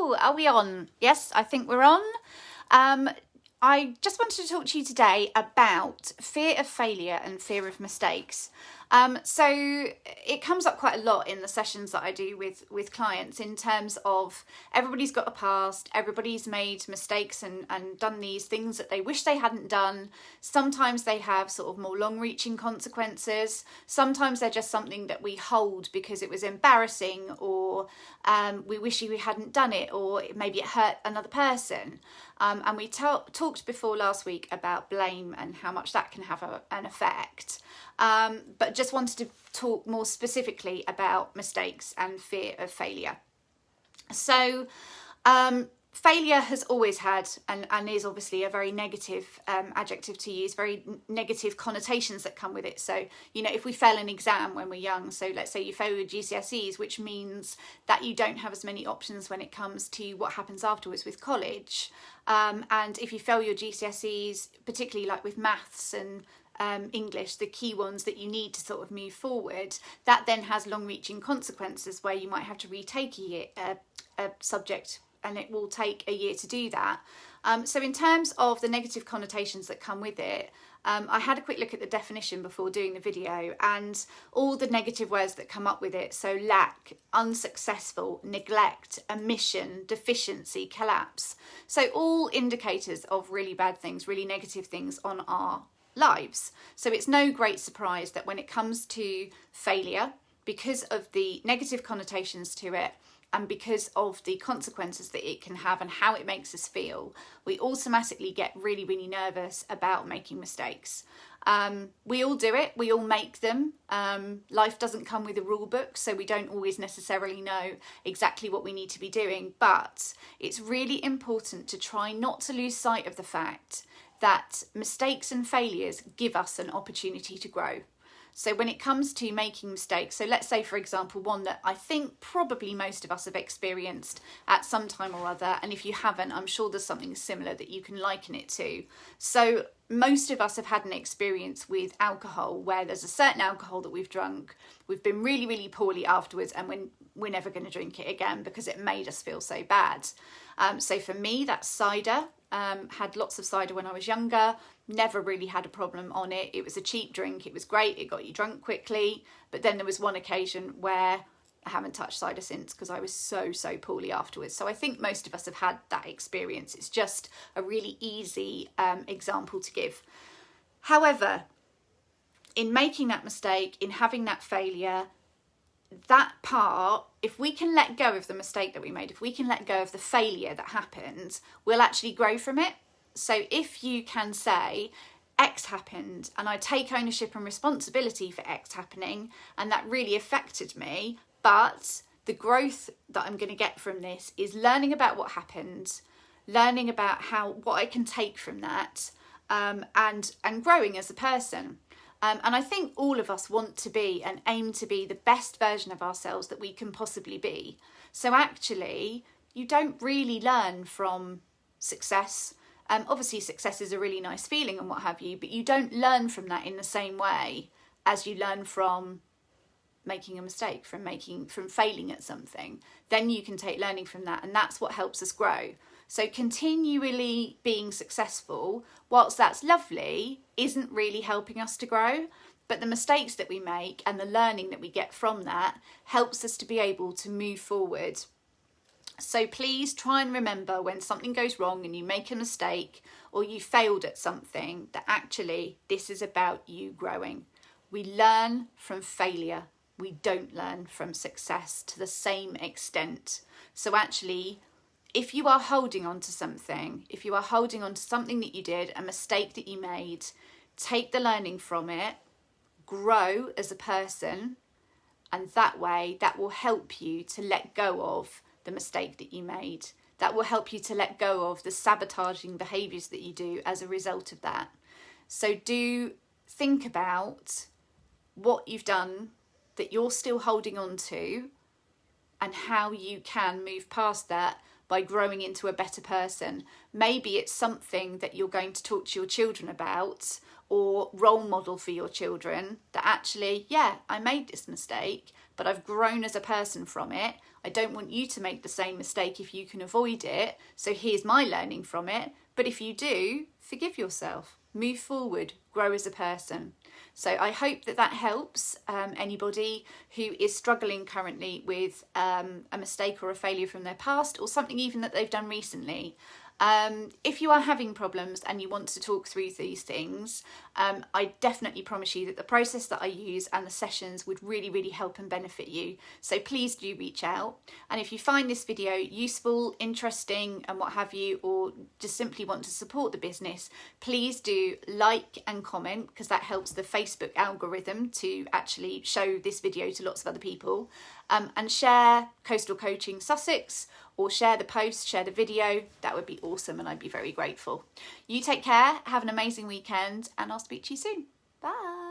Hello, are we on? Yes, I think we're on. I just wanted to talk to you today about fear of failure and fear of mistakes. So it comes up quite a lot in the sessions that I do with clients in terms of everybody's got a past, everybody's made mistakes and done these things that they wish they hadn't done. Sometimes they have sort of more long-reaching consequences. Sometimes they're just something that we hold because it was embarrassing, or we wish we hadn't done it, or maybe it hurt another person. And we talked before last week about blame and how much that can have an effect. But just wanted to talk more specifically about mistakes and fear of failure. So failure has always had and is obviously a very negative adjective to use, very negative connotations that come with it. So, you know, if we fail an exam when we're young, so let's say you fail your GCSEs, which means that you don't have as many options when it comes to what happens afterwards with college. And if you fail your GCSEs, particularly like with maths and English, the key ones that you need to sort of move forward, that then has long-reaching consequences where you might have to retake a subject, and it will take a year to do that. So in terms of the negative connotations that come with it, I had a quick look at the definition before doing the video, and all the negative words that come up with it. So lack, unsuccessful, neglect, omission, deficiency, collapse. So all indicators of really bad things, really negative things on our lives. So it's no great surprise that when it comes to failure, because of the negative connotations to it, and because of the consequences that it can have and how it makes us feel, we automatically get really, really nervous about making mistakes. We all do it, we all make them. Life doesn't come with a rule book, so we don't always necessarily know exactly what we need to be doing, but it's really important to try not to lose sight of the fact that mistakes and failures give us an opportunity to grow. So when it comes to making mistakes, so let's say, for example, one that I think probably most of us have experienced at some time or other, and if you haven't, I'm sure there's something similar that you can liken it to. So most of us have had an experience with alcohol where there's a certain alcohol that we've drunk, we've been really, really poorly afterwards, and we're never going to drink it again because it made us feel so bad. So for me, that's cider. Had lots of cider when I was younger, never really had a problem on it. It was a cheap drink, it was great, it got you drunk quickly. But then there was one occasion where I haven't touched cider since because I was so poorly afterwards. So I think most of us have had that experience. It's just a really easy example to give. However, in making that mistake, in having that failure, that part, if we can let go of the mistake that we made, if we can let go of the failure that happened, we'll actually grow from it. So if you can say, X happened and I take ownership and responsibility for X happening, and that really affected me, but the growth that I'm going to get from this is learning about what happened, learning about what I can take from that, and growing as a person. And I think all of us want to be and aim to be the best version of ourselves that we can possibly be. So actually, you don't really learn from success. Obviously, success is a really nice feeling and what have you, but you don't learn from that in the same way as you learn from making a mistake, from failing at something. Then you can take learning from that, and that's what helps us grow. So continually being successful, whilst that's lovely, isn't really helping us to grow. But the mistakes that we make and the learning that we get from that helps us to be able to move forward. So please try and remember when something goes wrong and you make a mistake or you failed at something, that actually this is about you growing. We learn from failure. We don't learn from success to the same extent. So actually, if you are holding on to something, that you did, a mistake that you made, take the learning from it, grow as a person, and that way that will help you to let go of the mistake that you made. That will help you to let go of the sabotaging behaviours that you do as a result of that. So do think about what you've done that you're still holding on to and how you can move past that by growing into a better person. Maybe it's something that you're going to talk to your children about or role model for your children, that actually, yeah, I made this mistake, but I've grown as a person from it. I don't want you to make the same mistake if you can avoid it. So here's my learning from it. But if you do, forgive yourself, move forward, grow as a person. So I hope that that helps anybody who is struggling currently with a mistake or a failure from their past, or something even that they've done recently. If you are having problems and you want to talk through these things, I definitely promise you that the process that I use and the sessions would really, really help and benefit you. So please do reach out. And if you find this video useful, interesting and what have you, or just simply want to support the business, please do like and comment, because that helps the Facebook algorithm to actually show this video to lots of other people. And share Coastal Coaching Sussex, or share the post, share the video. That would be awesome and I'd be very grateful. You take care, have an amazing weekend, and I'll speak to you soon. Bye.